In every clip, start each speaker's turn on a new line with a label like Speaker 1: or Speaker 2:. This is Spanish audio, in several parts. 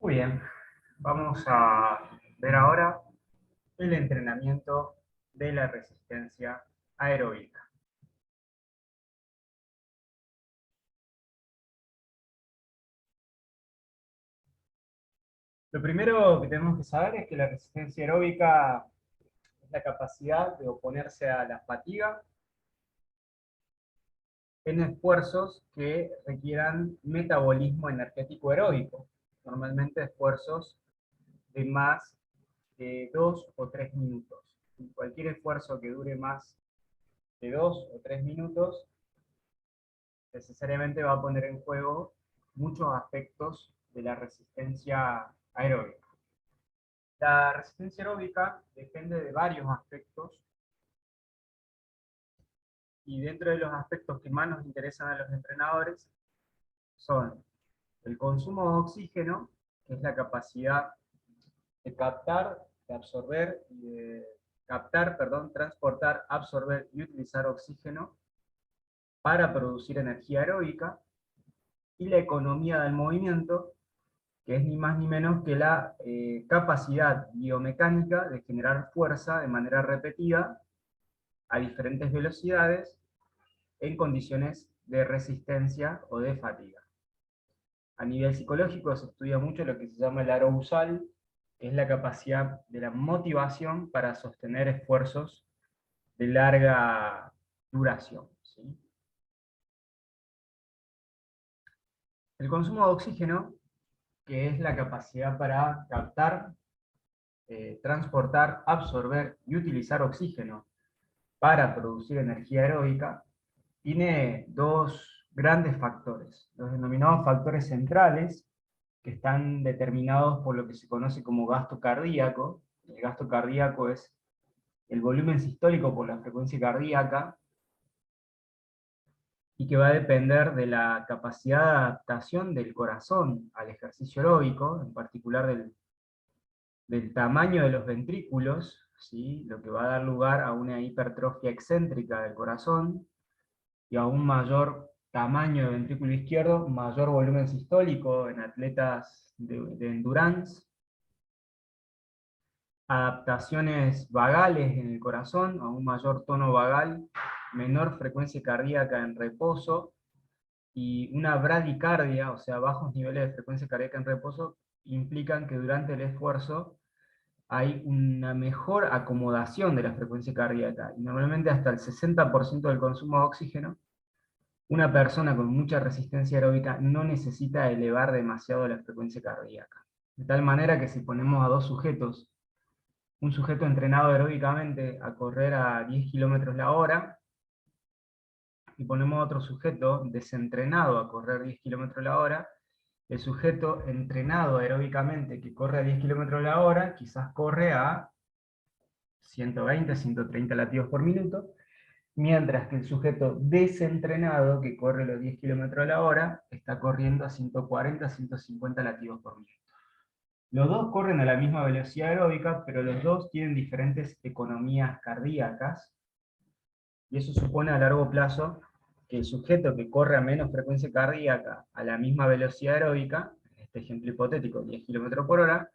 Speaker 1: Muy bien, vamos a ver ahora el entrenamiento de la resistencia aeróbica. Lo primero que tenemos que saber es que la resistencia aeróbica es la capacidad de oponerse a la fatiga en esfuerzos que requieran metabolismo energético aeróbico, normalmente esfuerzos de más de 2 o 3 minutos. Cualquier esfuerzo que dure más de 2 o 3 minutos necesariamente va a poner en juego muchos aspectos de la resistencia aeróbica. La resistencia aeróbica depende de varios aspectos, y dentro de los aspectos que más nos interesan a los entrenadores son el consumo de oxígeno, que es la capacidad de captar, de absorber, transportar, absorber y utilizar oxígeno para producir energía aeróbica, y la economía del movimiento, que es ni más ni menos que la capacidad biomecánica de generar fuerza de manera repetida a diferentes velocidades en condiciones de resistencia o de fatiga. A nivel psicológico se estudia mucho lo que se llama el arousal, que es la capacidad de la motivación para sostener esfuerzos de larga duración, ¿sí? El consumo de oxígeno, que es la capacidad para captar, transportar, absorber y utilizar oxígeno para producir energía aeróbica, tiene dos grandes factores, los denominados factores centrales, que están determinados por lo que se conoce como gasto cardíaco. El gasto cardíaco es el volumen sistólico por la frecuencia cardíaca, y que va a depender de la capacidad de adaptación del corazón al ejercicio aeróbico, en particular del tamaño de los ventrículos, ¿sí? Lo que va a dar lugar a una hipertrofia excéntrica del corazón, y a un mayor tamaño de ventrículo izquierdo, mayor volumen sistólico en atletas de endurance, adaptaciones vagales en el corazón, a un mayor tono vagal, menor frecuencia cardíaca en reposo, y una bradicardia, o sea, bajos niveles de frecuencia cardíaca en reposo, implican que durante el esfuerzo hay una mejor acomodación de la frecuencia cardíaca, y normalmente hasta el 60% del consumo de oxígeno. Una persona con mucha resistencia aeróbica no necesita elevar demasiado la frecuencia cardíaca. De tal manera que si ponemos a dos sujetos, un sujeto entrenado aeróbicamente a correr a 10 kilómetros la hora, y ponemos a otro sujeto desentrenado a correr 10 kilómetros la hora, el sujeto entrenado aeróbicamente que corre a 10 kilómetros la hora, quizás corre a 120, 130 latidos por minuto, mientras que el sujeto desentrenado, que corre los 10 kilómetros a la hora, está corriendo a 140, 150 latidos por minuto. Los dos corren a la misma velocidad aeróbica, pero los dos tienen diferentes economías cardíacas, y eso supone a largo plazo que el sujeto que corre a menos frecuencia cardíaca a la misma velocidad aeróbica, en este ejemplo hipotético, 10 kilómetros por hora,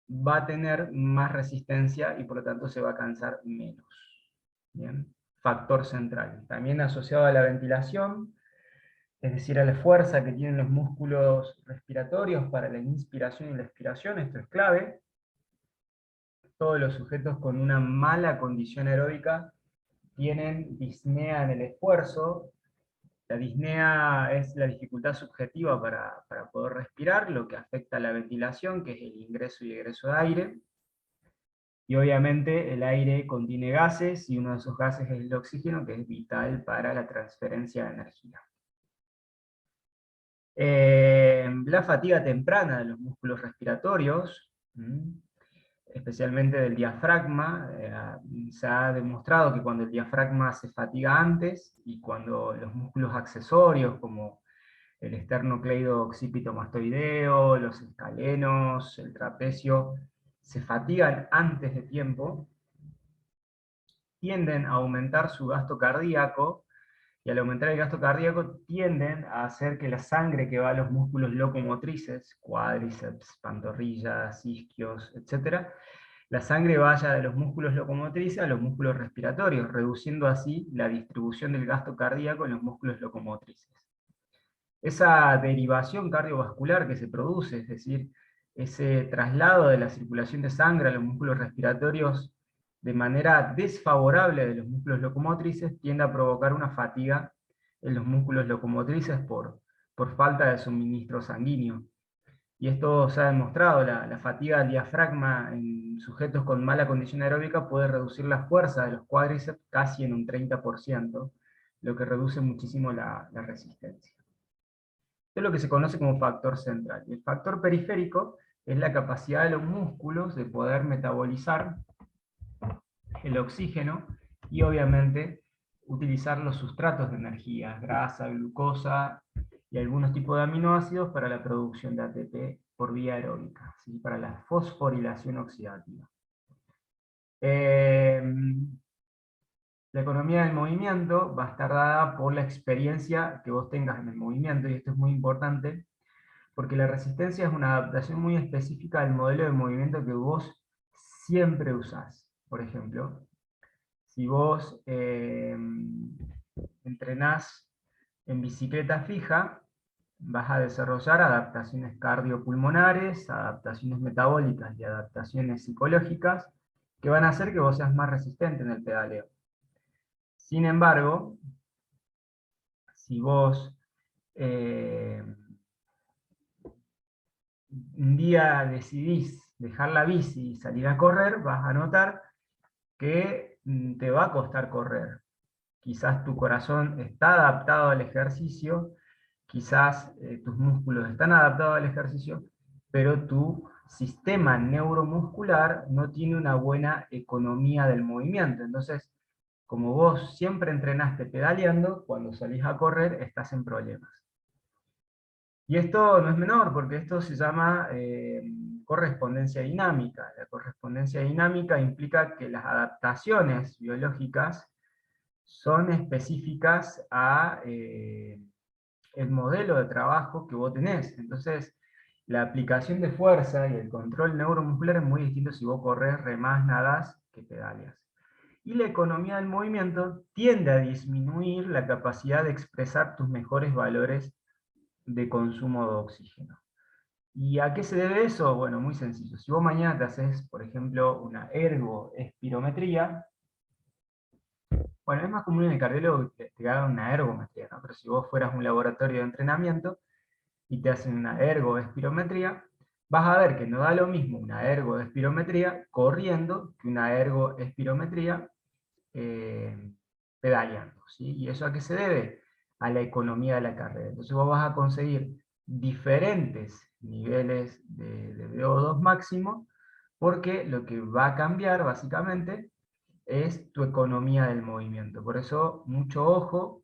Speaker 1: va a tener más resistencia y por lo tanto se va a cansar menos. Bien, factor central. También asociado a la ventilación, es decir, a la fuerza que tienen los músculos respiratorios para la inspiración y la expiración. Esto es clave. Todos los sujetos con una mala condición aeróbica tienen disnea en el esfuerzo. La disnea es la dificultad subjetiva para poder respirar, lo que afecta a la ventilación, que es el ingreso y egreso de aire. Y obviamente el aire contiene gases, y uno de esos gases es el oxígeno, que es vital para la transferencia de energía. La fatiga temprana de los músculos respiratorios, especialmente del diafragma, se ha demostrado que cuando el diafragma se fatiga antes, y cuando los músculos accesorios, como el esternocleido-occipito-mastoideo, los escalenos, el trapecio, se fatigan antes de tiempo, tienden a aumentar su gasto cardíaco, y al aumentar el gasto cardíaco tienden a hacer que la sangre que va a los músculos locomotrices, cuádriceps, pantorrillas, isquios, etc., la sangre vaya de los músculos locomotrices a los músculos respiratorios, reduciendo así la distribución del gasto cardíaco en los músculos locomotrices. Esa derivación cardiovascular que se produce, es decir, ese traslado de la circulación de sangre a los músculos respiratorios de manera desfavorable de los músculos locomotrices, tiende a provocar una fatiga en los músculos locomotrices por falta de suministro sanguíneo. Y esto se ha demostrado, la fatiga al diafragma en sujetos con mala condición aeróbica puede reducir la fuerza de los cuádriceps casi en un 30%, lo que reduce muchísimo la resistencia. Esto es lo que se conoce como factor central. Y el factor periférico es la capacidad de los músculos de poder metabolizar el oxígeno y obviamente utilizar los sustratos de energía, grasa, glucosa y algunos tipos de aminoácidos para la producción de ATP por vía aeróbica, ¿sí? Para la fosforilación oxidativa. La economía del movimiento va a estar dada por la experiencia que vos tengas en el movimiento, y esto es muy importante, porque la resistencia es una adaptación muy específica al modelo de movimiento que vos siempre usás. Por ejemplo, si vos entrenás en bicicleta fija, vas a desarrollar adaptaciones cardiopulmonares, adaptaciones metabólicas y adaptaciones psicológicas que van a hacer que vos seas más resistente en el pedaleo. Sin embargo, si vos un día decidís dejar la bici y salir a correr, vas a notar que te va a costar correr. Quizás tu corazón está adaptado al ejercicio, quizás tus músculos están adaptados al ejercicio, pero tu sistema neuromuscular no tiene una buena economía del movimiento. Entonces, como vos siempre entrenaste pedaleando, cuando salís a correr estás en problemas. Y esto no es menor, porque esto se llama correspondencia dinámica. La correspondencia dinámica implica que las adaptaciones biológicas son específicas a el modelo de trabajo que vos tenés. Entonces, la aplicación de fuerza y el control neuromuscular es muy distinto si vos corres, remás, nadás, que pedaleas. Y la economía del movimiento tiende a disminuir la capacidad de expresar tus mejores valores de consumo de oxígeno. ¿Y a qué se debe eso? Bueno, muy sencillo. Si vos mañana te haces, por ejemplo, una ergoespirometría, bueno, es más común en el cardiólogo que te hagan una ergometría, ¿no? Pero si vos fueras un laboratorio de entrenamiento y te hacen una ergoespirometría, vas a ver que no da lo mismo una ergoespirometría corriendo que una ergoespirometría pedaleando, ¿sí? ¿Y eso a qué se debe? A la economía de la carrera. Entonces vos vas a conseguir diferentes niveles de VO2 máximo, porque lo que va a cambiar básicamente es tu economía del movimiento. Por eso, mucho ojo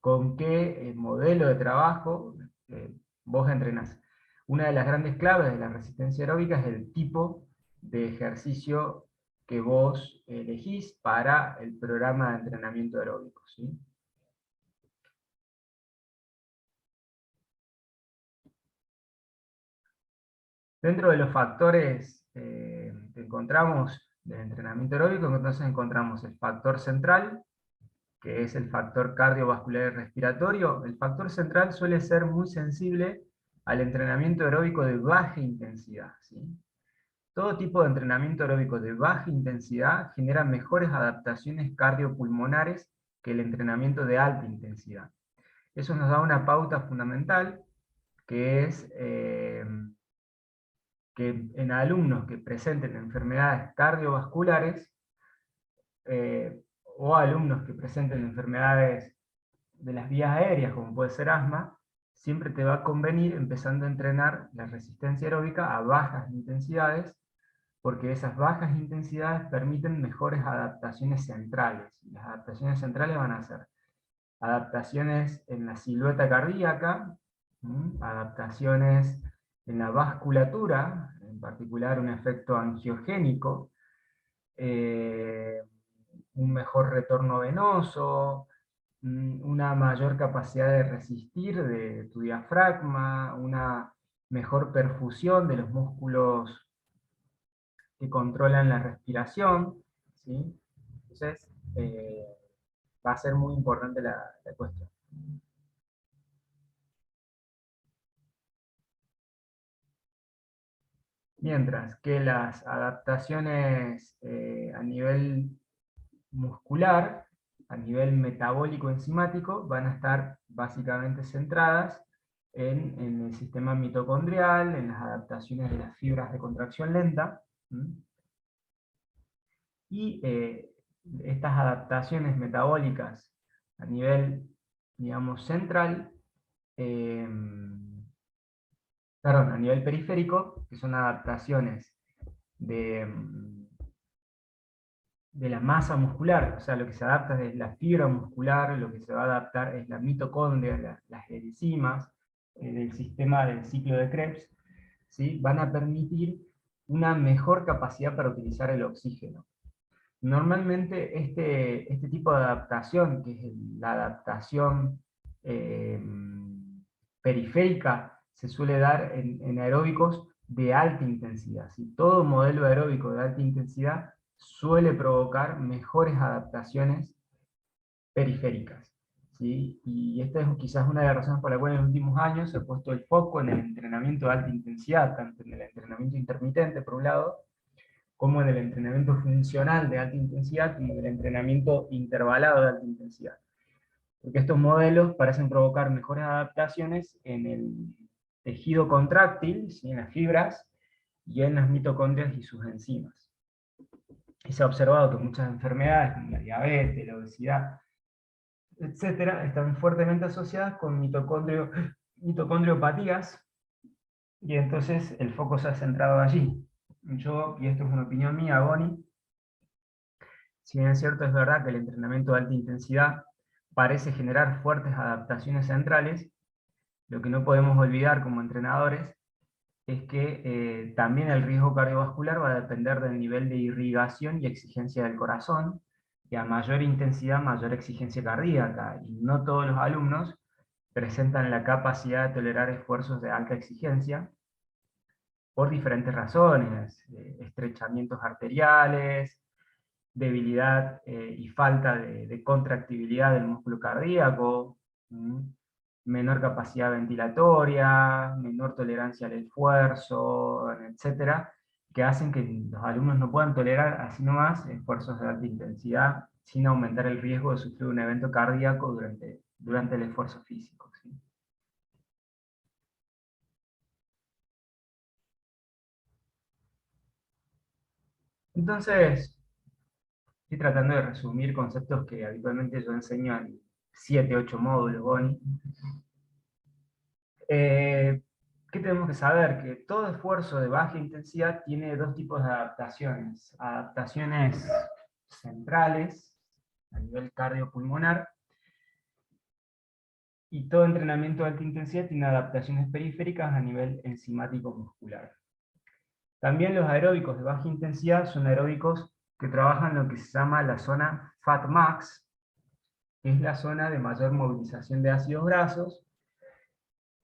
Speaker 1: con qué modelo de trabajo vos entrenás. Una de las grandes claves de la resistencia aeróbica es el tipo de ejercicio que vos elegís para el programa de entrenamiento aeróbico, ¿sí? Dentro de los factores que encontramos del entrenamiento aeróbico, entonces encontramos el factor central, que es el factor cardiovascular y respiratorio. El factor central suele ser muy sensible al entrenamiento aeróbico de baja intensidad, ¿sí? Todo tipo de entrenamiento aeróbico de baja intensidad genera mejores adaptaciones cardiopulmonares que el entrenamiento de alta intensidad. Eso nos da una pauta fundamental, que es que en alumnos que presenten enfermedades cardiovasculares, eh, o alumnos que presenten enfermedades de las vías aéreas, como puede ser asma, siempre te va a convenir empezando a entrenar la resistencia aeróbica a bajas intensidades, porque esas bajas intensidades permiten mejores adaptaciones centrales. Las adaptaciones centrales van a ser adaptaciones en la silueta cardíaca, adaptaciones en la vasculatura, en particular un efecto angiogénico, un mejor retorno venoso, una mayor capacidad de resistir de tu diafragma, una mejor perfusión de los músculos que controlan la respiración, ¿sí? Entonces, va a ser muy importante la cuestión. Mientras que las adaptaciones a nivel muscular, a nivel metabólico enzimático, van a estar básicamente centradas en el sistema mitocondrial, en las adaptaciones de las fibras de contracción lenta, ¿m? Y estas adaptaciones metabólicas a nivel, digamos, central, eh, perdón, a nivel periférico, que son adaptaciones de, de la masa muscular, o sea, lo que se adapta es la fibra muscular, lo que se va a adaptar es la mitocondria, las enzimas del sistema del ciclo de Krebs, ¿sí? Van a permitir una mejor capacidad para utilizar el oxígeno. Normalmente este tipo de adaptación, que es la adaptación eh, periférica, se suele dar en aeróbicos de alta intensidad. ¿Sí? Todo modelo aeróbico de alta intensidad suele provocar mejores adaptaciones periféricas. ¿Sí? Y esta es quizás una de las razones por las cuales en los últimos años se ha puesto el foco en el entrenamiento de alta intensidad, tanto en el entrenamiento intermitente, por un lado, como en el entrenamiento funcional de alta intensidad, como en el entrenamiento intervalado de alta intensidad. Porque estos modelos parecen provocar mejores adaptaciones en el tejido contráctil, ¿sí? En las fibras, y en las mitocondrias y sus enzimas. Y se ha observado que muchas enfermedades, como la diabetes, la obesidad, etcétera, están fuertemente asociadas con mitocondriopatías, y entonces el foco se ha centrado allí. Yo, y esto es una opinión mía, Bonnie, si bien es cierto, es verdad que el entrenamiento de alta intensidad parece generar fuertes adaptaciones centrales, lo que no podemos olvidar como entrenadores es que también el riesgo cardiovascular va a depender del nivel de irrigación y exigencia del corazón, y a mayor intensidad, mayor exigencia cardíaca, y no todos los alumnos presentan la capacidad de tolerar esfuerzos de alta exigencia por diferentes razones, estrechamientos arteriales, debilidad y falta de contractibilidad del músculo cardíaco, menor capacidad ventilatoria, menor tolerancia al esfuerzo, etcétera, que hacen que los alumnos no puedan tolerar así nomás esfuerzos de alta intensidad sin aumentar el riesgo de sufrir un evento cardíaco durante el esfuerzo físico. ¿Sí? Entonces, estoy tratando de resumir conceptos que habitualmente yo enseño en 7, 8 módulos, Bonnie. Eh, ¿Qué tenemos que saber? Que todo esfuerzo de baja intensidad tiene dos tipos de adaptaciones. Adaptaciones centrales, a nivel cardiopulmonar, y todo entrenamiento de alta intensidad tiene adaptaciones periféricas a nivel enzimático muscular. También los aeróbicos de baja intensidad son aeróbicos que trabajan lo que se llama la zona FatMax, que es la zona de mayor movilización de ácidos grasos,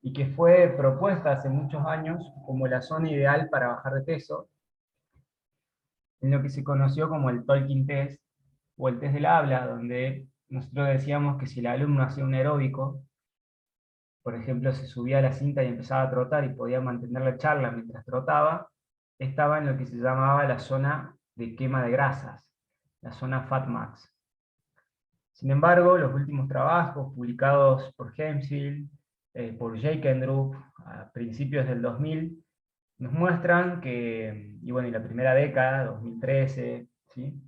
Speaker 1: y que fue propuesta hace muchos años como la zona ideal para bajar de peso, en lo que se conoció como el talking test, o el test del habla, donde nosotros decíamos que si el alumno hacía un aeróbico, por ejemplo, se subía a la cinta y empezaba a trotar y podía mantener la charla mientras trotaba, estaba en lo que se llamaba la zona de quema de grasas, la zona Fat Max. Sin embargo, los últimos trabajos publicados por Hemphill, por Jeikendrup, a principios del 2000, nos muestran que, y bueno, y la primera década, 2013, ¿sí?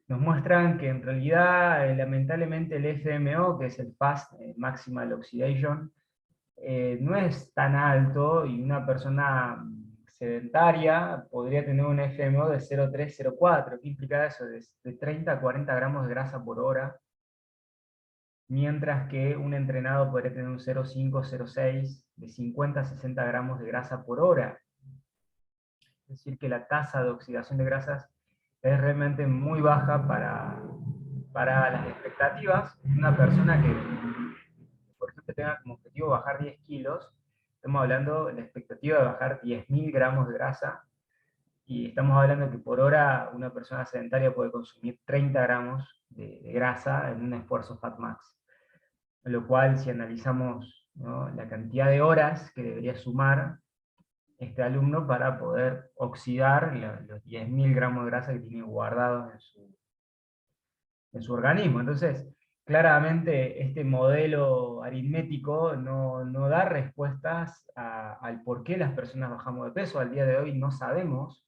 Speaker 1: Nos muestran que en realidad, lamentablemente, el FMO, que es el Fast Maximal Oxidation, no es tan alto, y una persona sedentaria podría tener un FMO de 0,3-0,4. ¿Qué implica eso? De 30 a 40 gramos de grasa por hora, mientras que un entrenado podría tener un 0,5-0,6, de 50 a 60 gramos de grasa por hora. Es decir, que la tasa de oxidación de grasas es realmente muy baja Para las expectativas, una persona que, por ejemplo, tenga como objetivo bajar 10 kilos, estamos hablando de la expectativa de bajar 10.000 gramos de grasa, y estamos hablando que por hora una persona sedentaria puede consumir 30 gramos de grasa en un esfuerzo FatMax. Lo cual, si analizamos, ¿no?, la cantidad de horas que debería sumar este alumno para poder oxidar los 10.000 gramos de grasa que tiene guardados en su organismo. Entonces, claramente este modelo aritmético no da respuestas al por qué las personas bajamos de peso. Al día de hoy no sabemos,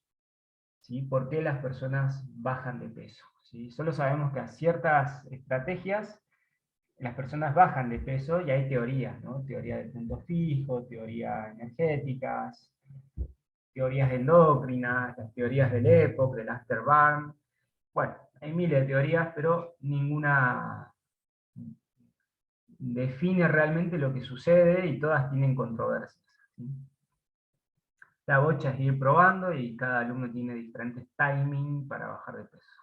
Speaker 1: ¿sí?, por qué las personas bajan de peso, ¿sí? Solo sabemos que a ciertas estrategias las personas bajan de peso, y hay teorías, ¿no? Teoría del punto fijo, teorías energéticas, teorías endocrinas, las teorías del EPOC, del afterburn. Bueno, hay miles de teorías, pero ninguna define realmente lo que sucede, y todas tienen controversias, ¿sí? La bocha es ir probando, y cada alumno tiene diferentes timing para bajar de peso.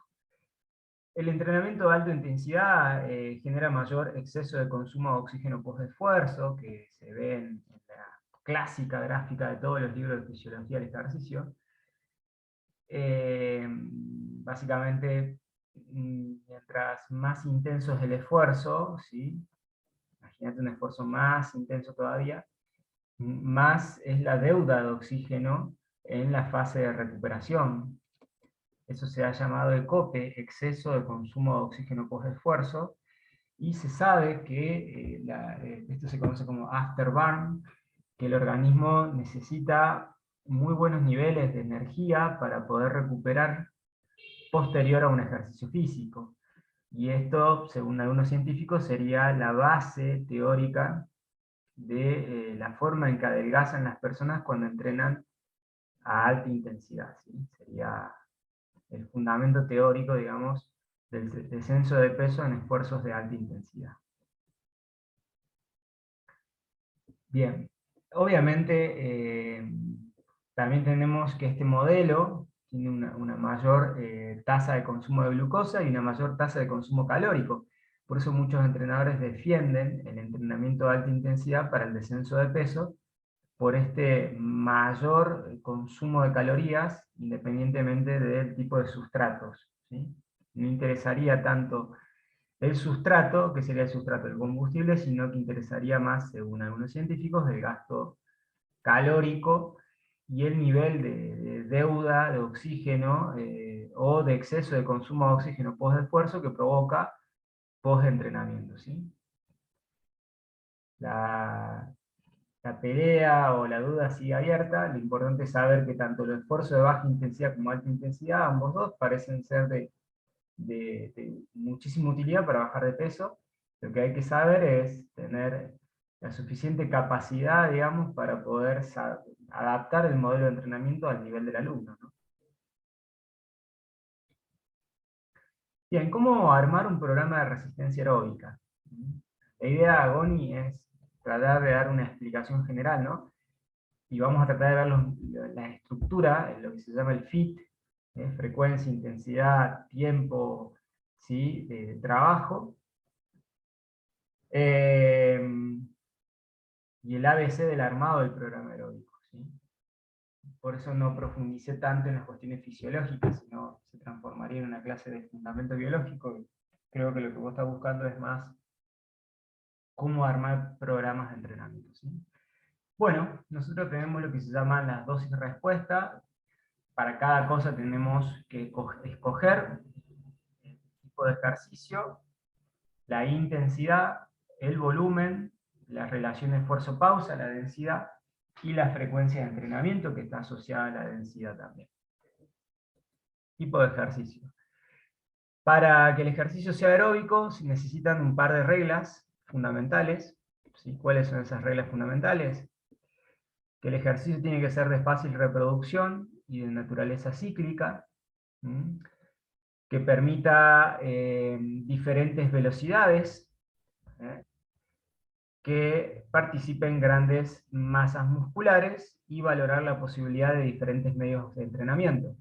Speaker 1: El entrenamiento de alta intensidad genera mayor exceso de consumo de oxígeno post-esfuerzo, que se ve en la clásica gráfica de todos los libros de fisiología del ejercicio. Básicamente, mientras más intenso es el esfuerzo, ¿sí?, imagínate un esfuerzo más intenso todavía, más es la deuda de oxígeno en la fase de recuperación. Eso se ha llamado ECOPE, exceso de consumo de oxígeno post-esfuerzo, y se sabe que esto se conoce como afterburn, que el organismo necesita muy buenos niveles de energía para poder recuperar posterior a un ejercicio físico. Y esto, según algunos científicos, sería la base teórica de la forma en que adelgazan las personas cuando entrenan a alta intensidad, ¿sí? Sería el fundamento teórico, digamos, del descenso de peso en esfuerzos de alta intensidad. Bien, obviamente también tenemos que este modelo tiene una mayor tasa de consumo de glucosa y una mayor tasa de consumo calórico. Por eso muchos entrenadores defienden el entrenamiento de alta intensidad para el descenso de peso, por este mayor consumo de calorías, independientemente del tipo de sustratos, ¿sí? No interesaría tanto el sustrato, que sería el sustrato del combustible, sino que interesaría más, según algunos científicos, el gasto calórico y el nivel de deuda de oxígeno o de exceso de consumo de oxígeno post-esfuerzo que provoca post-entrenamiento, ¿sí? La pelea o la duda sigue abierta. Lo importante es saber que tanto los esfuerzos de baja intensidad como alta intensidad, ambos dos, parecen ser de muchísima utilidad para bajar de peso. Lo que hay que saber es tener la suficiente capacidad, digamos, para poder adaptar el modelo de entrenamiento al nivel del alumno, ¿no? Bien, ¿cómo armar un programa de resistencia aeróbica? La idea, Goni, es tratar de dar una explicación general, ¿no? Y vamos a tratar de ver la estructura, lo que se llama el FIT, frecuencia, intensidad, tiempo, ¿sí?, de trabajo, y el ABC del armado del programa aeróbico, ¿sí? Por eso no profundicé tanto en las cuestiones fisiológicas, sino se transformaría en una clase de fundamento biológico. Creo que lo que vos estás buscando es más cómo armar programas de entrenamiento, ¿sí? Bueno, nosotros tenemos lo que se llaman las dosis de respuesta. Para cada cosa tenemos que escoger el tipo de ejercicio, la intensidad, el volumen, la relación esfuerzo-pausa, la densidad, y la frecuencia de entrenamiento, que está asociada a la densidad también. Tipo de ejercicio. Para que el ejercicio sea aeróbico, se necesitan un par de reglas fundamentales, ¿sí? ¿Cuáles son esas reglas fundamentales? Que el ejercicio tiene que ser de fácil reproducción y de naturaleza cíclica, que permita diferentes velocidades, que participen grandes masas musculares, y valorar la posibilidad de diferentes medios de entrenamiento.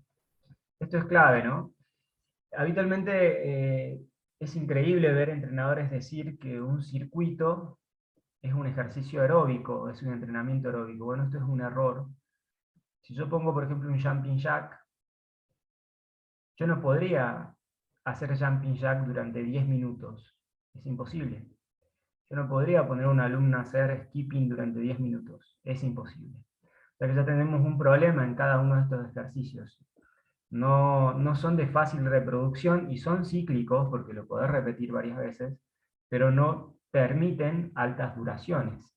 Speaker 1: Esto es clave, ¿no? Habitualmente es increíble ver entrenadores decir que un circuito es un ejercicio aeróbico, es un entrenamiento aeróbico. Bueno, esto es un error. Si yo pongo, por ejemplo, un jumping jack, yo no podría hacer jumping jack durante 10 minutos. Es imposible. Yo no podría poner a un alumno a hacer skipping durante 10 minutos. Es imposible. O sea que ya tenemos un problema en cada uno de estos ejercicios. No son de fácil reproducción y son cíclicos, porque lo podés repetir varias veces, pero no permiten altas duraciones.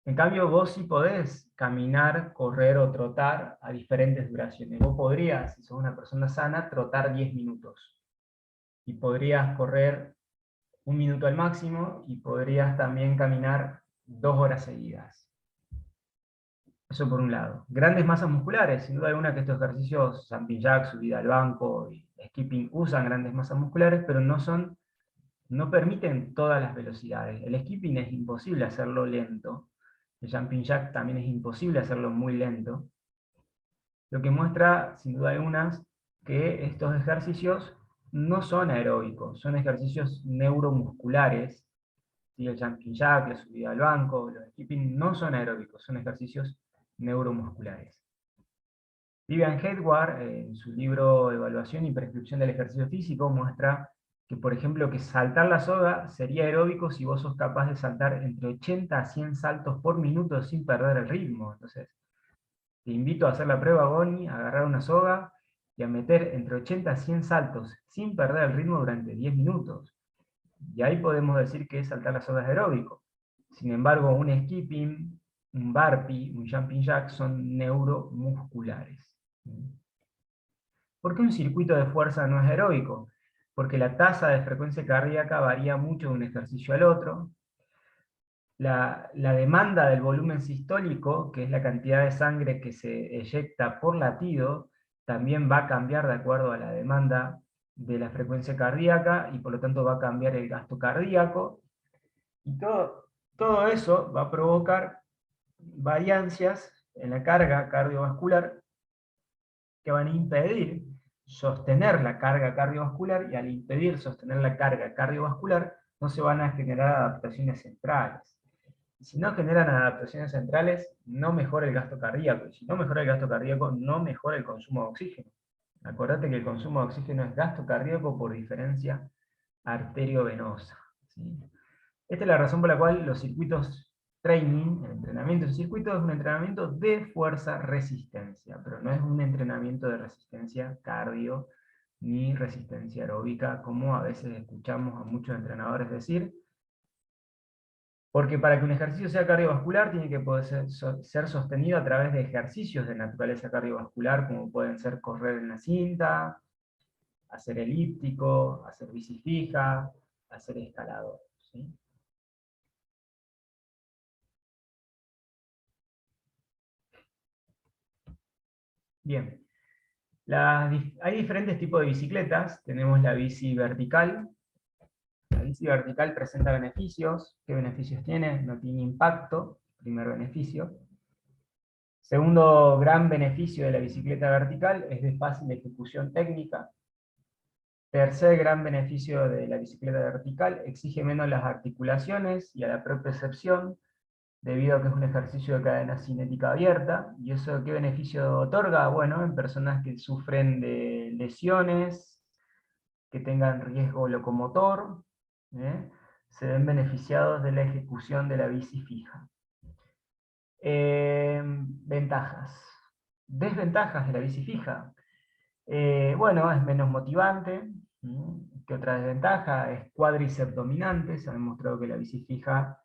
Speaker 1: En cambio, vos sí podés caminar, correr o trotar a diferentes duraciones. Vos podrías, si sos una persona sana, trotar 10 minutos. Y podrías correr 1 minuto al máximo, y podrías también caminar 2 horas seguidas. Eso por un lado. Grandes masas musculares, sin duda alguna que estos ejercicios, jumping jack, subida al banco y skipping, usan grandes masas musculares, pero no permiten todas las velocidades. El skipping es imposible hacerlo lento. El jumping jack también es imposible hacerlo muy lento. Lo que muestra, sin duda alguna, que estos ejercicios no son aeróbicos, son ejercicios neuromusculares. ¿Sí? El jumping jack, la subida al banco, los skipping no son aeróbicos, son ejercicios neuromusculares. Vivian Hedward, en su libro Evaluación y Prescripción del Ejercicio Físico, muestra que, por ejemplo, que saltar la soga sería aeróbico si vos sos capaz de saltar entre 80 a 100 saltos por minuto sin perder el ritmo. Entonces, te invito a hacer la prueba, Bonnie, a agarrar una soga y a meter entre 80 a 100 saltos sin perder el ritmo durante 10 minutos. Y ahí podemos decir que saltar la soga es aeróbico. Sin embargo, un skipping, un burpee, un jumping jack son neuromusculares. ¿Por qué un circuito de fuerza no es aeróbico? Porque la tasa de frecuencia cardíaca varía mucho de un ejercicio al otro. La demanda del volumen sistólico, que es la cantidad de sangre que se eyecta por latido, también va a cambiar de acuerdo a la demanda de la frecuencia cardíaca, y por lo tanto va a cambiar el gasto cardíaco. Y todo eso va a provocar variancias en la carga cardiovascular que van a impedir sostener la carga cardiovascular, y al impedir sostener la carga cardiovascular no se van a generar adaptaciones centrales. Y si no generan adaptaciones centrales, no mejora el gasto cardíaco, y si no mejora el gasto cardíaco, no mejora el consumo de oxígeno. Acordate que el consumo de oxígeno es gasto cardíaco por diferencia arteriovenosa. ¿Sí? Esta es la razón por la cual los circuitos training, el entrenamiento en circuito, es un entrenamiento de fuerza-resistencia, pero no es un entrenamiento de resistencia cardio ni resistencia aeróbica, como a veces escuchamos a muchos entrenadores decir, porque para que un ejercicio sea cardiovascular tiene que poder ser sostenido a través de ejercicios de naturaleza cardiovascular, como pueden ser correr en la cinta, hacer elíptico, hacer bici fija, hacer escalador. ¿Sí? Bien, hay diferentes tipos de bicicletas. Tenemos la bici vertical. La bici vertical presenta beneficios. ¿Qué beneficios tiene? No tiene impacto, primer beneficio. Segundo gran beneficio de la bicicleta vertical es de fácil ejecución técnica. Tercer gran beneficio de la bicicleta vertical, exige menos las articulaciones y a la propiocepción, debido a que es un ejercicio de cadena cinética abierta. ¿Y eso qué beneficio otorga? Bueno, en personas que sufren de lesiones, que tengan riesgo locomotor, se ven beneficiados de la ejecución de la bici fija. Ventajas. Desventajas de la bici fija. Bueno, es menos motivante. ¿Qué otra desventaja? Es cuádriceps dominante. Se ha demostrado que la bici fija,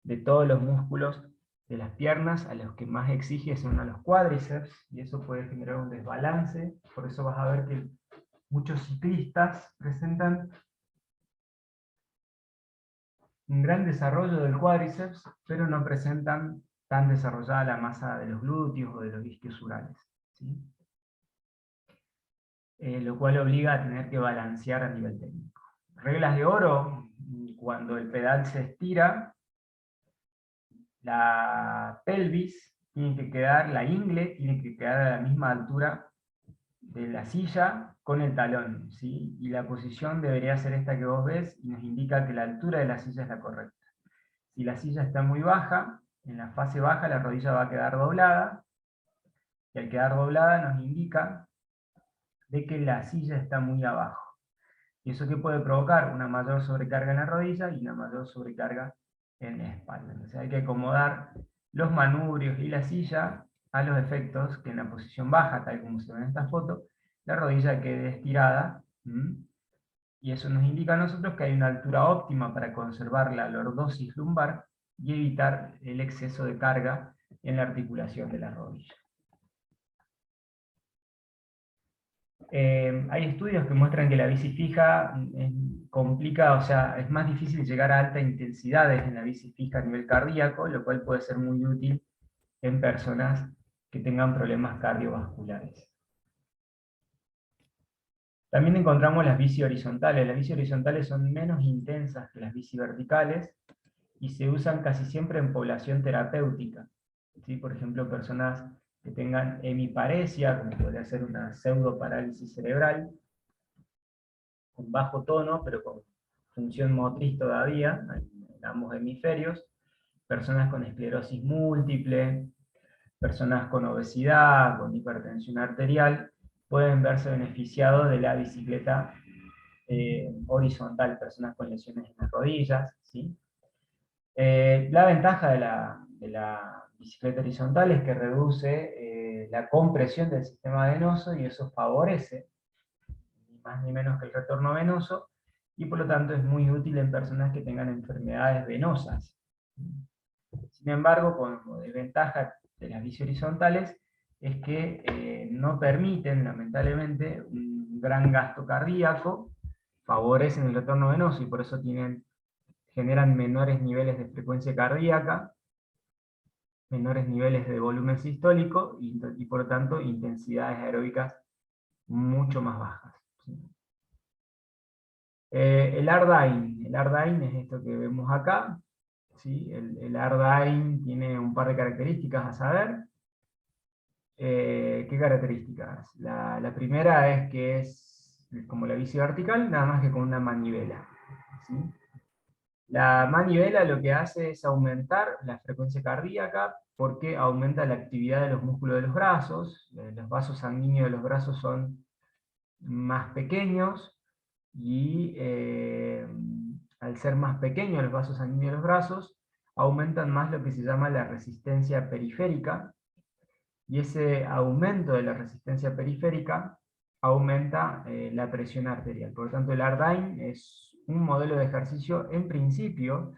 Speaker 1: de todos los músculos de las piernas, a los que más exige son a los cuádriceps, y eso puede generar un desbalance. Por eso vas a ver que muchos ciclistas presentan un gran desarrollo del cuádriceps, pero no presentan tan desarrollada la masa de los glúteos o de los isquiosurales. ¿Sí? Lo cual obliga a tener que balancear a nivel técnico. Reglas de oro: cuando el pedal se estira, la pelvis tiene que quedar, la ingle tiene que quedar a la misma altura de la silla con el talón, ¿sí? Y la posición debería ser esta que vos ves, y nos indica que la altura de la silla es la correcta. Si la silla está muy baja, en la fase baja la rodilla va a quedar doblada, y al quedar doblada nos indica de que la silla está muy abajo. ¿Y eso qué puede provocar? Una mayor sobrecarga en la rodilla y una mayor sobrecarga en la espalda. Entonces hay que acomodar los manubrios y la silla a los efectos que en la posición baja, tal como se ve en esta foto, la rodilla quede estirada, y eso nos indica a nosotros que hay una altura óptima para conservar la lordosis lumbar y evitar el exceso de carga en la articulación de la rodilla. Hay estudios que muestran que la bici fija complica, o sea, es más difícil llegar a altas intensidades en la bici fija a nivel cardíaco, lo cual puede ser muy útil en personas que tengan problemas cardiovasculares. También encontramos las bici horizontales. Las bici horizontales son menos intensas que las bici verticales y se usan casi siempre en población terapéutica. ¿Sí? Por ejemplo, personas que tengan hemiparesia, como podría ser una pseudoparálisis cerebral, con bajo tono, pero con función motriz todavía, en ambos hemisferios, personas con esclerosis múltiple, personas con obesidad, con hipertensión arterial, pueden verse beneficiados de la bicicleta horizontal, personas con lesiones en las rodillas, ¿sí? La ventaja de la bicicleta horizontal es que reduce la compresión del sistema venoso y eso favorece, ni más ni menos que el retorno venoso, y por lo tanto es muy útil en personas que tengan enfermedades venosas. Sin embargo, como desventaja de las bici horizontales es que no permiten, lamentablemente, un gran gasto cardíaco, favorecen el retorno venoso y por eso generan menores niveles de frecuencia cardíaca, menores niveles de volumen sistólico y por lo tanto intensidades aeróbicas mucho más bajas. ¿Sí? El Ardain es esto que vemos acá. ¿Sí? El Ardain tiene un par de características a saber. ¿Qué características? La primera es que es como la bici vertical, nada más que con una manivela. ¿Sí? La manivela lo que hace es aumentar la frecuencia cardíaca porque aumenta la actividad de los músculos de los brazos. Los vasos sanguíneos de los brazos son más pequeños y al ser más pequeños los vasos sanguíneos de los brazos, aumentan más lo que se llama la resistencia periférica, y ese aumento de la resistencia periférica aumenta la presión arterial. Por lo tanto, el Ardain es un modelo de ejercicio, en principio,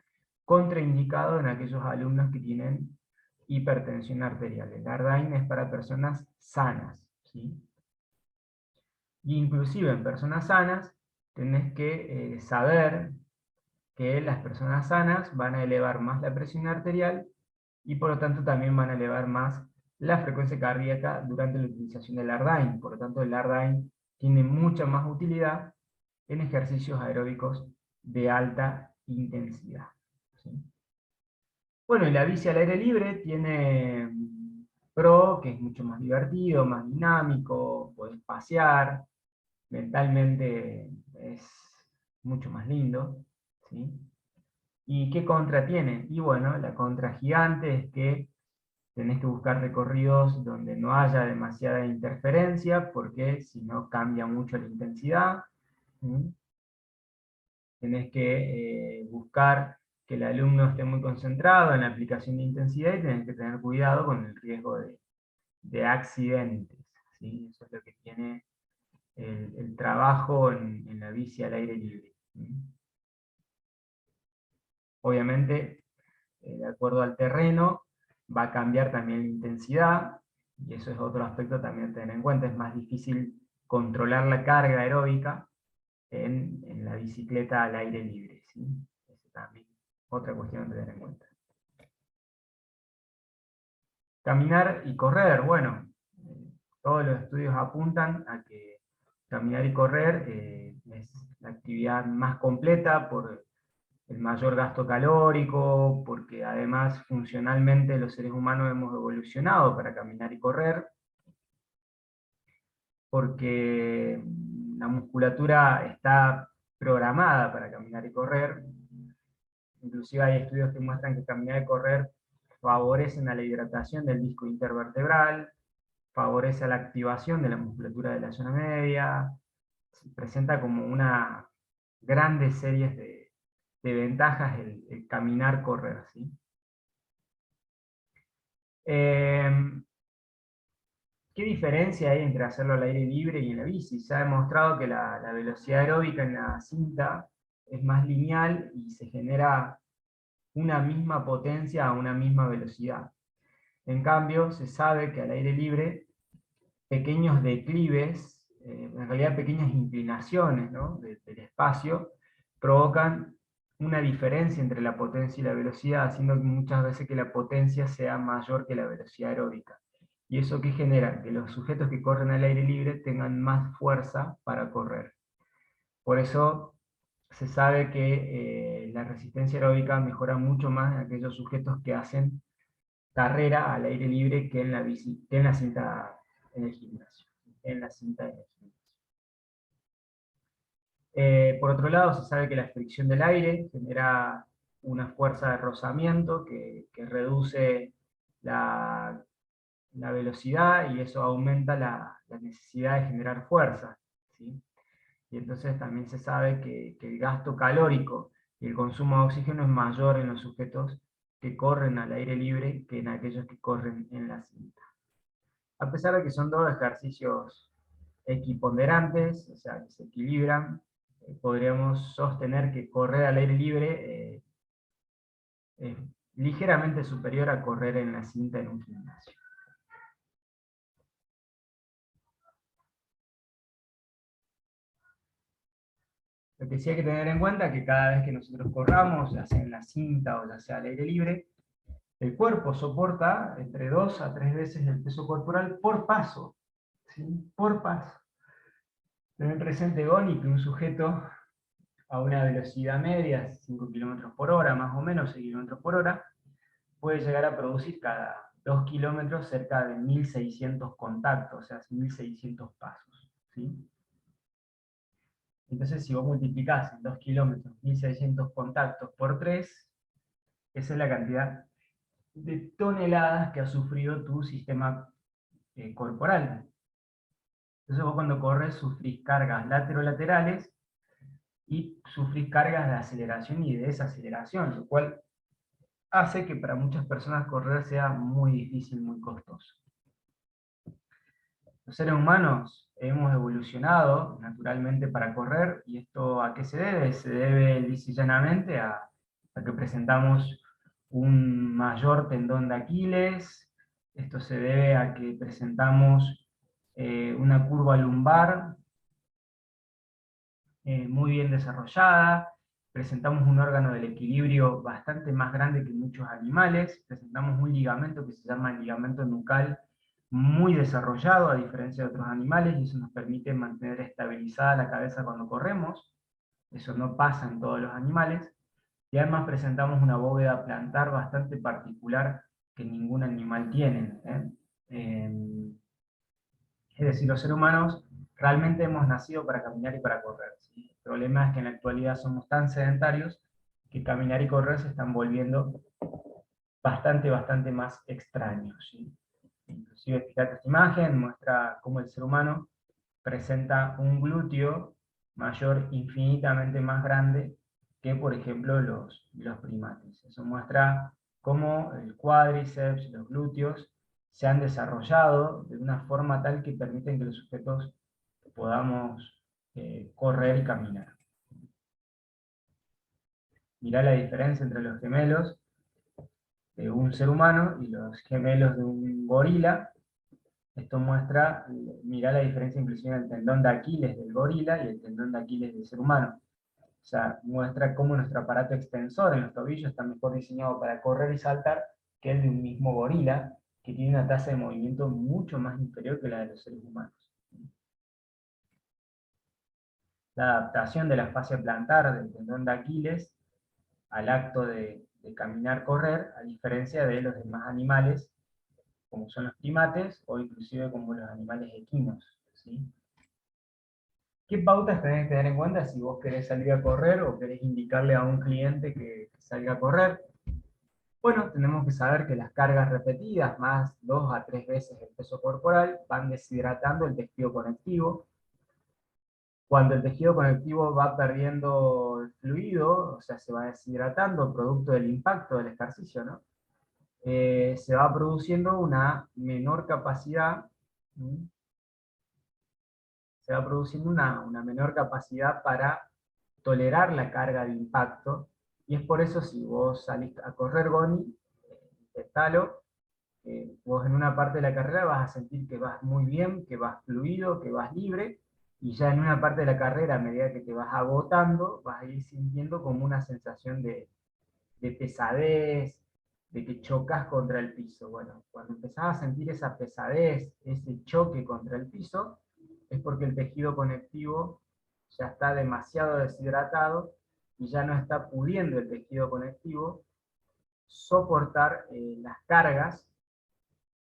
Speaker 1: contraindicado en aquellos alumnos que tienen hipertensión arterial. El Ardain es para personas sanas, ¿sí? Y inclusive en personas sanas, tenés que saber que las personas sanas van a elevar más la presión arterial y por lo tanto también van a elevar más la frecuencia cardíaca durante la utilización del Ardain. Por lo tanto, el Ardain tiene mucha más utilidad en ejercicios aeróbicos de alta intensidad. ¿Sí? Bueno, y la bici al aire libre tiene pro, que es mucho más divertido, más dinámico, podés pasear, mentalmente es mucho más lindo, ¿sí? ¿Y qué contra tiene? Y bueno, la contra gigante es que tenés que buscar recorridos donde no haya demasiada interferencia, porque si no cambia mucho la intensidad. ¿Sí? Tenés que buscar que el alumno esté muy concentrado en la aplicación de intensidad y tenés que tener cuidado con el riesgo de accidentes. ¿Sí? Eso es lo que tiene el trabajo en la bici al aire libre. Obviamente, de acuerdo al terreno, va a cambiar también la intensidad, y eso es otro aspecto también a tener en cuenta. Es más difícil controlar la carga aeróbica en la bicicleta al aire libre. ¿Sí? Eso también otra cuestión a tener en cuenta. Caminar y correr, bueno, todos los estudios apuntan a que caminar y correr es la actividad más completa por el mayor gasto calórico, porque además funcionalmente los seres humanos hemos evolucionado para caminar y correr. porque la musculatura está programada para caminar y correr. Inclusive hay estudios que muestran que caminar y correr favorecen a la hidratación del disco intervertebral, favorece a la activación de la musculatura de la zona media, se presenta como una grandes series de ventajas el caminar-correr, ¿sí? ¿Qué diferencia hay entre hacerlo al aire libre y en la bici? Se ha demostrado que la velocidad aeróbica en la cinta es más lineal y se genera una misma potencia a una misma velocidad. En cambio, se sabe que al aire libre, pequeños declives, en realidad pequeñas inclinaciones, ¿no?, del espacio, provocan una diferencia entre la potencia y la velocidad, haciendo muchas veces que la potencia sea mayor que la velocidad aeróbica. ¿Y eso qué genera? Que los sujetos que corren al aire libre tengan más fuerza para correr. Por eso se sabe que la resistencia aeróbica mejora mucho más en aquellos sujetos que hacen carrera al aire libre que en la bici, que en la cinta en el gimnasio. En la cinta en el gimnasio. Por otro lado, se sabe que la fricción del aire genera una fuerza de rozamiento que reduce la velocidad y eso aumenta la necesidad de generar fuerza, ¿sí? Y entonces también se sabe que el gasto calórico y el consumo de oxígeno es mayor en los sujetos que corren al aire libre que en aquellos que corren en la cinta. A pesar de que son dos ejercicios equiponderantes, o sea, que se equilibran, podríamos sostener que correr al aire libre es ligeramente superior a correr en la cinta en un gimnasio. Lo que sí hay que tener en cuenta es que cada vez que nosotros corramos, ya sea en la cinta o ya sea al aire libre, el cuerpo soporta entre 2 a 3 veces el peso corporal por paso, ¿sí? Por paso. Tener presente, Goni, que un sujeto a una velocidad media, 5 km por hora, más o menos 6 km por hora, puede llegar a producir cada 2 kilómetros cerca de 1600 contactos, o sea, 1600 pasos, ¿sí? Entonces, si vos multiplicás en 2 kilómetros 1600 contactos por 3, esa es la cantidad de toneladas que ha sufrido tu sistema corporal. Entonces vos cuando corres sufrís cargas laterolaterales y sufrís cargas de aceleración y de desaceleración, lo cual hace que para muchas personas correr sea muy difícil, muy costoso. Los seres humanos hemos evolucionado naturalmente para correr, y esto ¿a qué se debe? Se debe lisa y llanamente a que presentamos un mayor tendón de Aquiles, esto se debe a que presentamos una curva lumbar muy bien desarrollada, presentamos un órgano del equilibrio bastante más grande que muchos animales, presentamos un ligamento que se llama el ligamento nucal muy desarrollado a diferencia de otros animales, y eso nos permite mantener estabilizada la cabeza cuando corremos, eso no pasa en todos los animales, y además presentamos una bóveda plantar bastante particular que ningún animal tiene. Es decir, los seres humanos realmente hemos nacido para caminar y para correr, ¿sí? El problema es que en la actualidad somos tan sedentarios que caminar y correr se están volviendo bastante más extraños, ¿sí? Inclusive, fíjate, esta imagen muestra cómo el ser humano presenta un glúteo mayor, infinitamente más grande que, por ejemplo, los primates. Eso muestra cómo el cuádriceps, los glúteos, se han desarrollado de una forma tal que permiten que los sujetos podamos correr y caminar. Mirá la diferencia entre los gemelos de un ser humano y los gemelos de un gorila. Esto muestra, mirá la diferencia inclusive en el tendón de Aquiles del gorila y el tendón de Aquiles del ser humano. O sea, muestra cómo nuestro aparato extensor en los tobillos está mejor diseñado para correr y saltar que el de un mismo gorila, que tiene una tasa de movimiento mucho más inferior que la de los seres humanos. La adaptación de la fascia plantar del tendón de Aquiles al acto de caminar-correr, a diferencia de los demás animales, como son los primates, o inclusive como los animales equinos, ¿sí? ¿Qué pautas tenés que tener en cuenta si vos querés salir a correr o querés indicarle a un cliente que salga a correr? Bueno, tenemos que saber que las cargas repetidas, más 2 a 3 veces el peso corporal, van deshidratando el tejido conectivo. Cuando el tejido conectivo va perdiendo el fluido, o sea, se va deshidratando producto del impacto del ejercicio, ¿no? Se va produciendo una menor capacidad, ¿sí? Se va produciendo una menor capacidad para tolerar la carga de impacto, y es por eso si vos salís a correr, Goni, intentalo, vos en una parte de la carrera vas a sentir que vas muy bien, que vas fluido, que vas libre, y ya en una parte de la carrera, a medida que te vas agotando, vas a ir sintiendo como una sensación de pesadez, de que chocas contra el piso. Bueno, cuando empezás a sentir esa pesadez, ese choque contra el piso, es porque el tejido conectivo ya está demasiado deshidratado y ya no está pudiendo el tejido conectivo soportar las cargas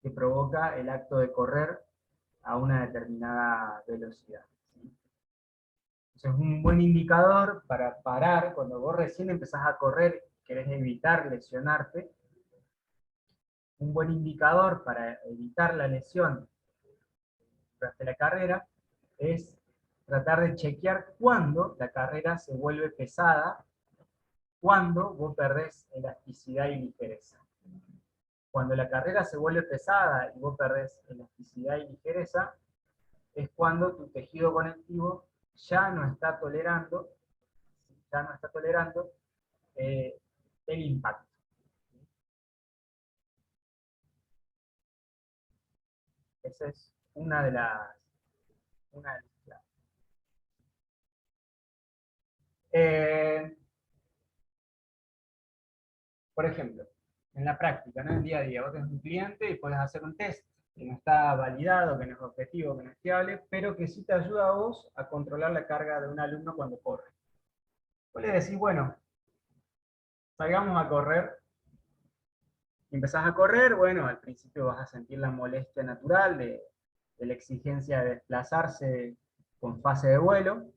Speaker 1: que provoca el acto de correr a una determinada velocidad. ¿Sí? Entonces, un buen indicador para parar, cuando vos recién empezás a correr, querés evitar lesionarte, un buen indicador para evitar la lesión durante la carrera es tratar de chequear cuándo la carrera se vuelve pesada, cuándo vos perdés elasticidad y ligereza. Cuando la carrera se vuelve pesada y vos perdés elasticidad y ligereza, es cuando tu tejido conectivo ya no está tolerando, ya no está tolerando eh, el impacto. Esa es una de las claves. Eh, por ejemplo, en la práctica, ¿no? En el día a día, vos tenés un cliente y puedes hacer un test que no está validado, que no es objetivo, que no es fiable, pero que sí te ayuda a vos a controlar la carga de un alumno cuando corre. Vos le decís, bueno, salgamos a correr. Empezás a correr, bueno, al principio vas a sentir la molestia natural de la exigencia de desplazarse con fase de vuelo,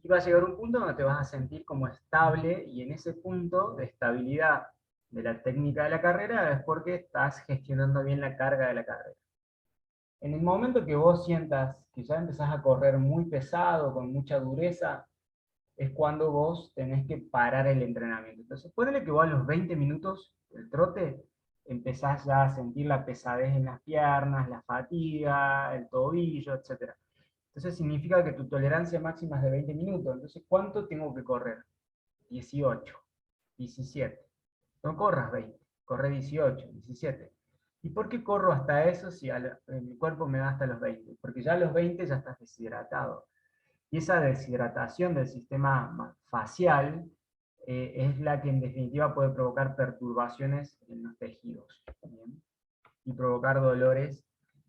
Speaker 1: y va a llegar un punto donde te vas a sentir como estable, y en ese punto de estabilidad de la técnica de la carrera es porque estás gestionando bien la carga de la carrera. En el momento que vos sientas que ya empezás a correr muy pesado, con mucha dureza, es cuando vos tenés que parar el entrenamiento. Entonces, ponele que vos a los 20 minutos del trote empezás ya a sentir la pesadez en las piernas, la fatiga, el tobillo, etc. Entonces significa que tu tolerancia máxima es de 20 minutos. Entonces, ¿cuánto tengo que correr? 18, 17. No corras 20, corre 18, 17. ¿Y por qué corro hasta eso si mi cuerpo me da hasta los 20? Porque ya a los 20 ya estás deshidratado. Y esa deshidratación del sistema facial es la que en definitiva puede provocar perturbaciones en los tejidos, ¿bien? Y provocar dolores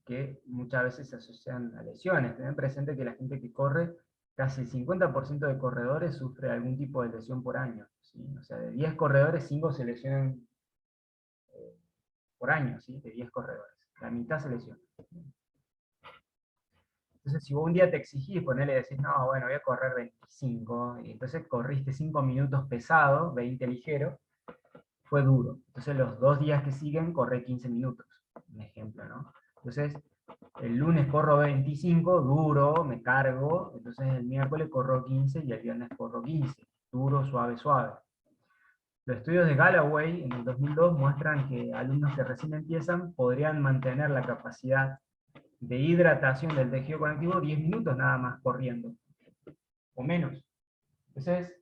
Speaker 1: que muchas veces se asocian a lesiones. Ten presente que la gente que corre, casi el 50% de corredores sufre algún tipo de lesión por año, ¿sí? O sea, de 10 corredores, 5 se lesionan por año, ¿sí? De 10 corredores. La mitad se lesiona. Entonces, si vos un día te exigís, ponele y decís, no, bueno, voy a correr 25, y entonces corriste 5 minutos pesado, 20 ligero, fue duro. Entonces, los 2 días que siguen, corre 15 minutos. Un ejemplo, ¿no? Entonces, el lunes corro 25, duro, me cargo, entonces el miércoles corro 15 y el viernes corro 15, duro, suave, suave. Los estudios de Galloway en el 2002 muestran que alumnos que recién empiezan podrían mantener la capacidad de hidratación del tejido conectivo 10 minutos nada más corriendo, o menos. Entonces,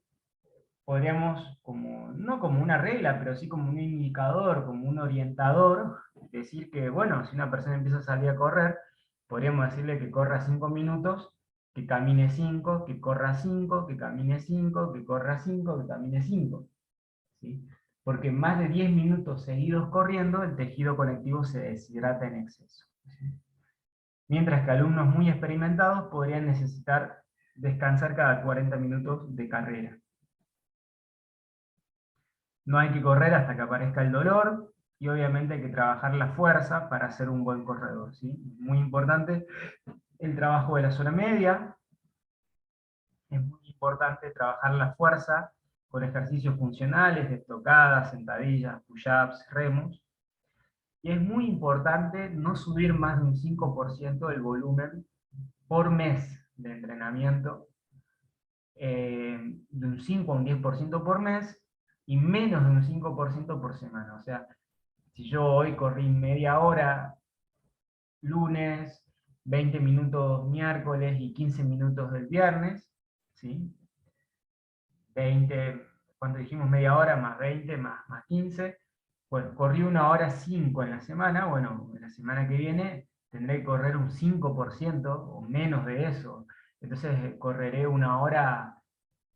Speaker 1: podríamos, como, no como una regla, pero sí como un indicador, como un orientador, decir que, bueno, si una persona empieza a salir a correr, podríamos decirle que corra 5 minutos, que camine 5, que corra 5, que camine 5, que corra 5, que camine 5. ¿Sí? Porque más de 10 minutos seguidos corriendo, el tejido conectivo se deshidrata en exceso. ¿Sí? Mientras que alumnos muy experimentados podrían necesitar descansar cada 40 minutos de carrera. No hay que correr hasta que aparezca el dolor, y obviamente hay que trabajar la fuerza para ser un buen corredor, ¿sí? Muy importante el trabajo de la zona media. Es muy importante trabajar la fuerza con ejercicios funcionales, de estocadas, sentadillas, push-ups, remos. Y es muy importante no subir más de un 5% del volumen por mes de entrenamiento, de un 5 a un 10% por mes, y menos de un 5% por semana. O sea, si yo hoy corrí media hora lunes, 20 minutos miércoles y 15 minutos del viernes, ¿sí? 20, cuando dijimos media hora, más 20, más 15, bueno, corrí 1 hora 5 en la semana, bueno, en la semana que viene tendré que correr un 5% o menos de eso, entonces correré 1 hora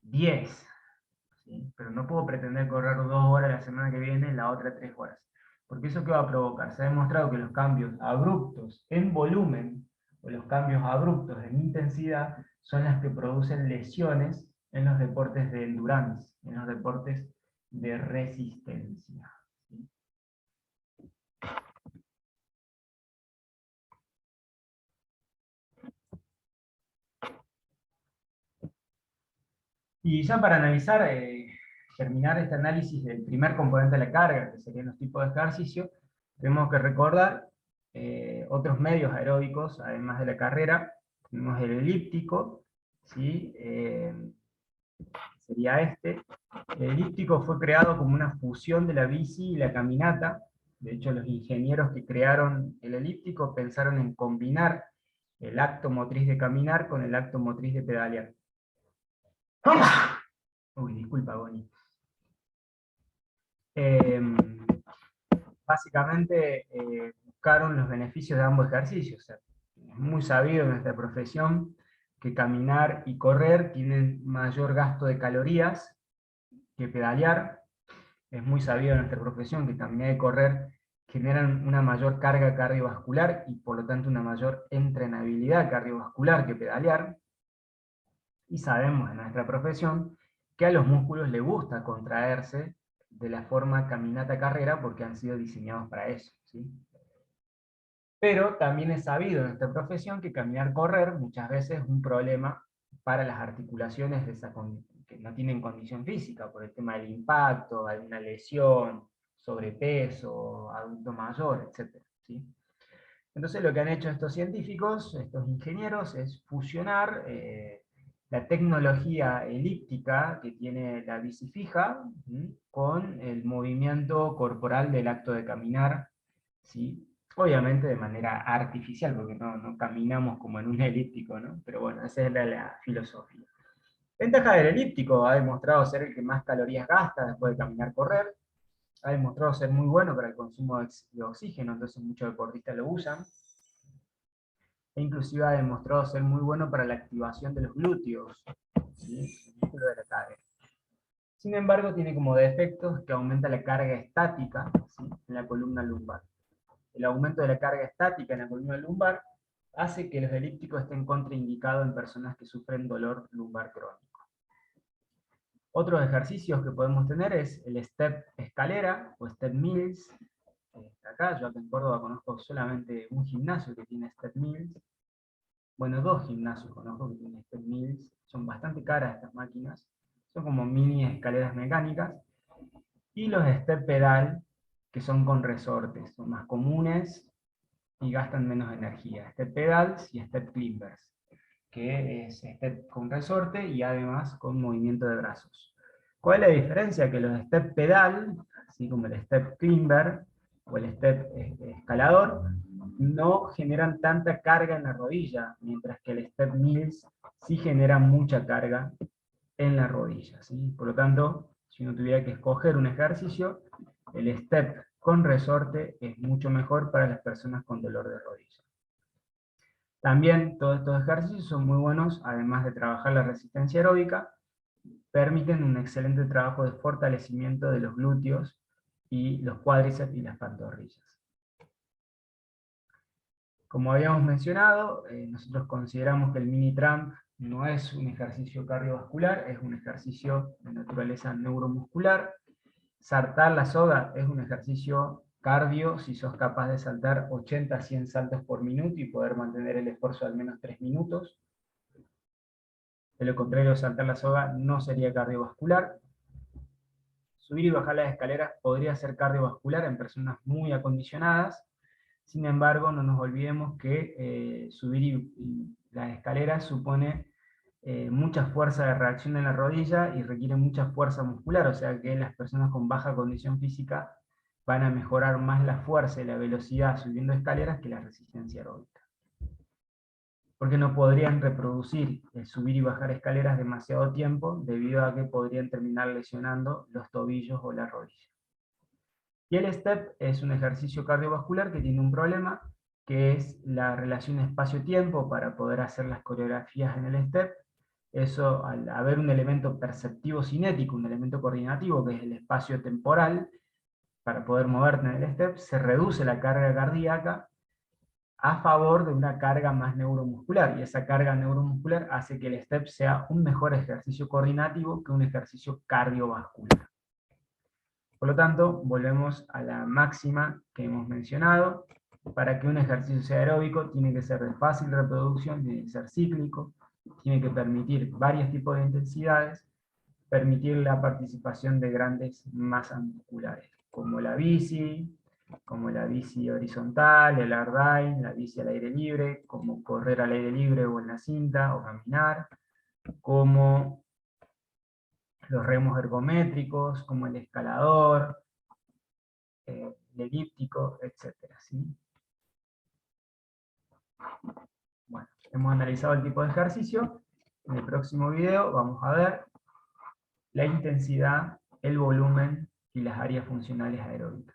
Speaker 1: 10, ¿sí? Pero no puedo pretender correr 2 horas la semana que viene, la otra 3 horas. Porque eso, ¿qué va a provocar? Se ha demostrado que los cambios abruptos en volumen o los cambios abruptos en intensidad son las que producen lesiones en los deportes de endurance, en los deportes de resistencia. ¿Sí? Y ya para analizar, terminar este análisis del primer componente de la carga, que serían los tipos de ejercicio, tenemos que recordar otros medios aeróbicos, además de la carrera. Tenemos el elíptico, ¿sí? Sería este. El elíptico fue creado como una fusión de la bici y la caminata. De hecho, los ingenieros que crearon el elíptico pensaron en combinar el acto motriz de caminar con el acto motriz de pedalear. Uy, disculpa, Bonnie. Básicamente buscaron los beneficios de ambos ejercicios. O sea, es muy sabido en nuestra profesión que caminar y correr tienen mayor gasto de calorías que pedalear. Es muy sabido en nuestra profesión que caminar y correr generan una mayor carga cardiovascular y por lo tanto una mayor entrenabilidad cardiovascular que pedalear. Y sabemos en nuestra profesión que a los músculos les gusta contraerse de la forma caminata-carrera porque han sido diseñados para eso, ¿sí? Pero también es sabido en nuestra profesión que caminar-correr muchas veces es un problema para las articulaciones que no tienen condición física, por el tema del impacto, alguna lesión, sobrepeso, adulto mayor, etc. ¿Sí? Entonces lo que han hecho estos científicos, estos ingenieros, es fusionar la tecnología elíptica que tiene la bici fija, ¿sí?, con el movimiento corporal del acto de caminar, ¿sí? Obviamente de manera artificial, porque no caminamos como en un elíptico, ¿no? Pero bueno, esa es la filosofía. Ventaja del elíptico: ha demostrado ser el que más calorías gasta después de caminar-correr, ha demostrado ser muy bueno para el consumo de oxígeno, entonces muchos deportistas lo usan, e inclusive ha demostrado ser muy bueno para la activación de los glúteos, ¿sí?, el músculo de la cadera. Sin embargo, tiene como defectos que aumenta la carga estática, ¿sí?, en la columna lumbar. El aumento de la carga estática en la columna lumbar hace que los elípticos estén contraindicados en personas que sufren dolor lumbar crónico. Otros ejercicios que podemos tener es el step escalera o step mills. Acá, yo acá en Córdoba conozco solamente un gimnasio que tiene step mills. Bueno, 2 gimnasios conozco que tienen step mills. Son bastante caras estas máquinas. Son como mini escaleras mecánicas. Y los step pedal, que son con resortes. Son más comunes y gastan menos energía. Step pedals y step climbers, que es step con resorte y además con movimiento de brazos. ¿Cuál es la diferencia? Que los step pedal, así como el step climber o el step escalador, no generan tanta carga en la rodilla, mientras que el step mills sí genera mucha carga en la rodilla, ¿sí? Por lo tanto, si uno tuviera que escoger un ejercicio, el step con resorte es mucho mejor para las personas con dolor de rodilla. También todos estos ejercicios son muy buenos, además de trabajar la resistencia aeróbica, permiten un excelente trabajo de fortalecimiento de los glúteos y los cuádriceps y las pantorrillas. Como habíamos mencionado, nosotros consideramos que el mini tramp no es un ejercicio cardiovascular, es un ejercicio de naturaleza neuromuscular. Saltar la soga es un ejercicio cardio si sos capaz de saltar 80 a 100 saltos por minuto y poder mantener el esfuerzo al menos 3 minutos. De lo contrario, saltar la soga no sería cardiovascular. Subir y bajar las escaleras podría ser cardiovascular en personas muy acondicionadas. Sin embargo, no nos olvidemos que subir las escaleras supone mucha fuerza de reacción en la rodilla y requiere mucha fuerza muscular, o sea que las personas con baja condición física van a mejorar más la fuerza y la velocidad subiendo escaleras que la resistencia aeróbica. Porque no podrían reproducir subir y bajar escaleras demasiado tiempo, debido a que podrían terminar lesionando los tobillos o la rodilla. Y el step es un ejercicio cardiovascular que tiene un problema, que es la relación espacio-tiempo para poder hacer las coreografías en el step. Eso, al haber un elemento perceptivo cinético, un elemento coordinativo, que es el espacio temporal, para poder moverte en el step, se reduce la carga cardíaca a favor de una carga más neuromuscular, y esa carga neuromuscular hace que el step sea un mejor ejercicio coordinativo que un ejercicio cardiovascular. Por lo tanto, volvemos a la máxima que hemos mencionado: para que un ejercicio sea aeróbico, tiene que ser de fácil reproducción, tiene que ser cíclico, tiene que permitir varios tipos de intensidades, permitir la participación de grandes masas musculares, como la bici horizontal, el airdyne, la bici al aire libre, como correr al aire libre o en la cinta, o caminar, como los remos ergométricos, como el escalador, el elíptico, etc. ¿sí? Bueno, hemos analizado el tipo de ejercicio. En el próximo video vamos a ver la intensidad, el volumen y las áreas funcionales aeróbicas.